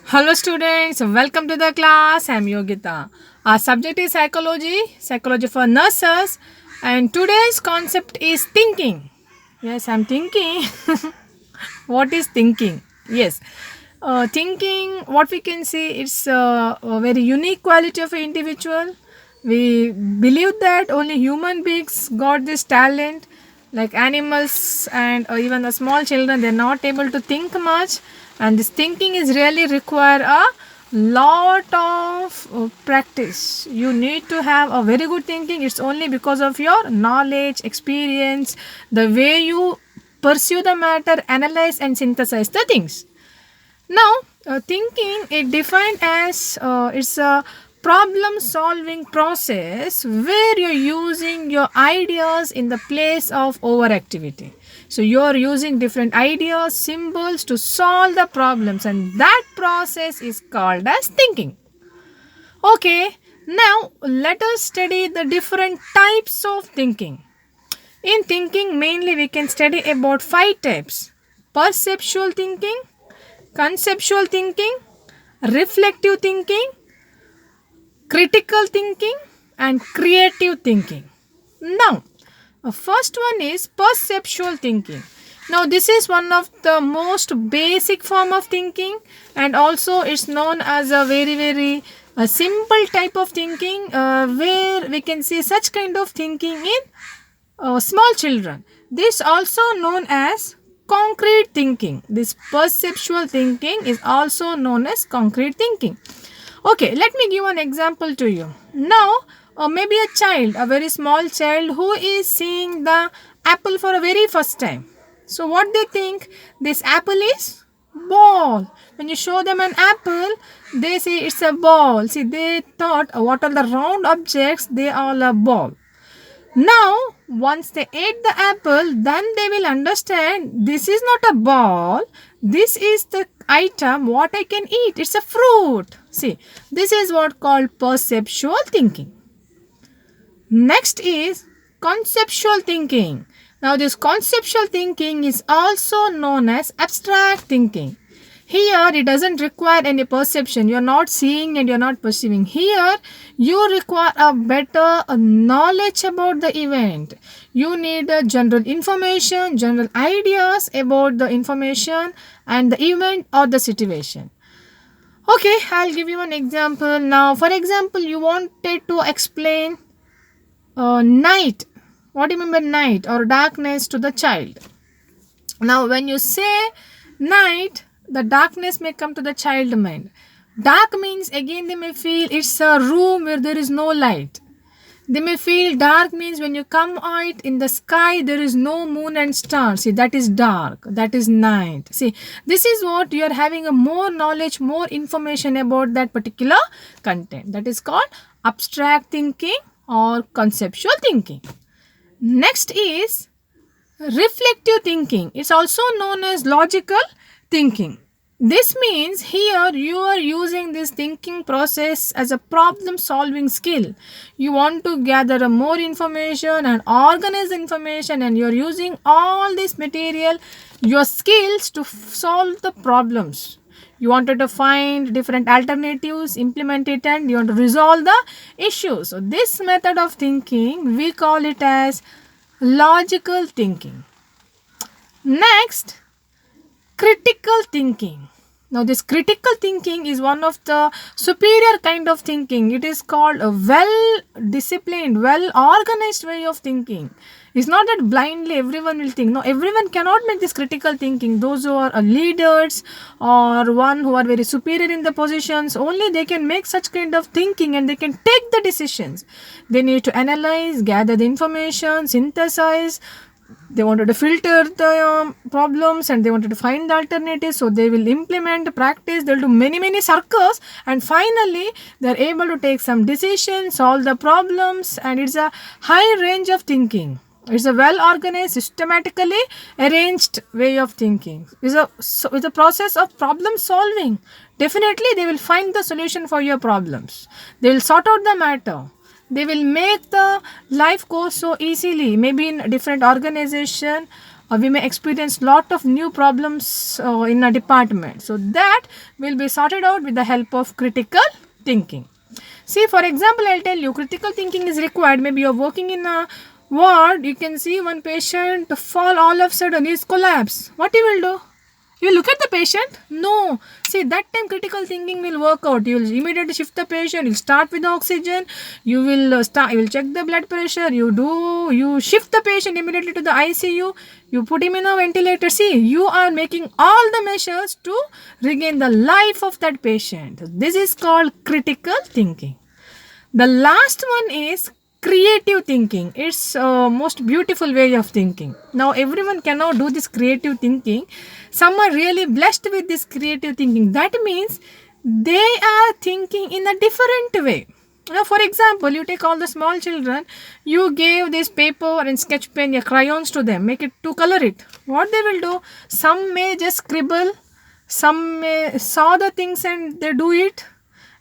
Hello students, welcome to the class. I am Yogita. Our subject is psychology for nurses, and today's concept is thinking. Yes, I'm thinking. What is thinking? Yes, thinking. What we can see, it's a very unique quality of an individual. We believe that only human beings got this talent, like animals and even the small children. They're not able to think much, and this thinking is really require a lot of practice. You need to have a very good thinking. It's only because of your knowledge, experience, the way you pursue the matter, analyze and synthesize the things. Now, thinking it defined as it's a problem solving process where you're using your ideas in the place of overactivity. So you're using different ideas, symbols to solve the problems, and that process is called as thinking. Okay, now let us study the different types of thinking. In thinking, mainly we can study about five types: perceptual thinking, conceptual thinking, reflective thinking, critical thinking, and creative thinking. Now, the first one is perceptual thinking. Now, this is one of the most basic form of thinking, and also it's known as a very a simple type of thinking where we can see such kind of thinking in small children. This also known as concrete thinking. This perceptual thinking is also known as concrete thinking. Okay, let me give an example to you. Now, maybe a child, a very small child who is seeing the apple for a very first time. So what they think? This apple is ball. When you show them an apple, they say it's a ball. See, they thought what are the round objects? They are a ball. Now, once they ate the apple, then they will understand this is not a ball. This is the item what I can eat. It's a fruit. See, this is what called perceptual thinking. Next is conceptual thinking. Now, this conceptual thinking is also known as abstract thinking. Here, it doesn't require any perception. You're not seeing and you're not perceiving. Here, you require a better knowledge about the event. You need general information, general ideas about the information and the event or the situation. Okay, I'll give you an example. Now, for example, you wanted to explain night. What do you mean by night or darkness to the child? Now, when you say night, the darkness may come to the child mind. Dark means again they may feel it's a room where there is no light. They may feel dark means when you come out in the sky there is no moon and stars. See, that is dark. That is night. See, this is what you are having a more knowledge, more information about that particular content. That is called abstract thinking or conceptual thinking. Next is reflective thinking. It's also known as logical thinking. This means here you are using this thinking process as a problem solving skill. You want to gather a more information and organize information, and you're using all this material, your skills to solve the problems. You wanted to find different alternatives, implement it, and you want to resolve the issues. So, this method of thinking we call it as logical thinking. Next, critical thinking. Now, this critical thinking is one of the superior kind of thinking. It is called a well disciplined, well organized way of thinking. It's not that blindly everyone will think. No, everyone cannot make this critical thinking. Those who are leaders or one who are very superior in the positions, only they can make such kind of thinking and they can take the decisions. They need to analyze, gather the information, synthesize. They wanted to filter the problems and they wanted to find the alternatives, so they will implement practice, they'll do many circles, and finally they're able to take some decisions, solve the problems, and it's a high range of thinking. It's a well organized, systematically arranged way of thinking. It's a process of problem solving. Definitely they will find the solution for your problems. They will sort out the matter. They will make the life go so easily. Maybe in a different organization or we may experience lot of new problems in a department. So that will be sorted out with the help of critical thinking. See, for example, I'll tell you, critical thinking is required. Maybe you're working in a ward, you can see one patient fall all of a sudden, he's collapse. What you will do? You look at the patient? No. See, that time critical thinking will work out. You will immediately shift the patient. You'll start with the oxygen. You will start. You will check the blood pressure. You shift the patient immediately to the ICU. You put him in a ventilator. See, you are making all the measures to regain the life of that patient. This is called critical thinking. The last one is creative thinking. It's a most beautiful way of thinking. Now everyone cannot do this creative thinking. Some are really blessed with this creative thinking. That means they are thinking in a different way. Now, for example, you take all the small children, you gave this paper and sketch pen, your crayons to them, make it to color it. What they will do? Some may just scribble, some may saw the things and they do it.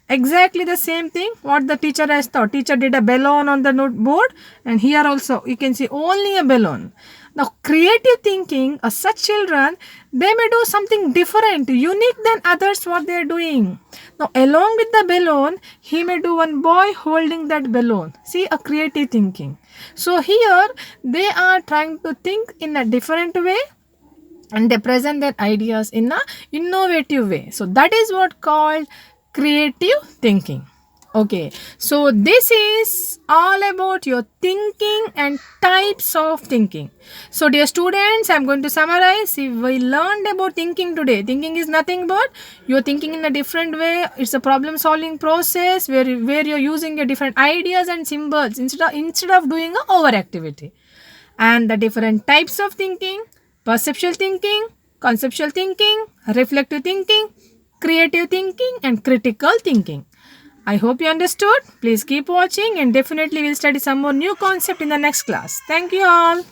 Exactly the same thing what the teacher has taught. Teacher did a balloon on the board, and here also you can see only a balloon. Now creative thinking, such children, they may do something different, unique than others what they are doing. Now along with the balloon, he may do one boy holding that balloon. See, a creative thinking. So here they are trying to think in a different way, and they present their ideas in a innovative way. So that is what called creative thinking. Okay, so this is all about your thinking and types of thinking. So dear students, I'm going to summarize. See, we learned about thinking today. Thinking is nothing but you're thinking in a different way. It's a problem solving process where you're using your different ideas and symbols instead of doing a overactivity. And the different types of thinking: perceptual thinking, conceptual thinking, reflective thinking, creative thinking, and critical thinking. I hope you understood. Please keep watching, and definitely we'll study some more new concept in the next class. Thank you all.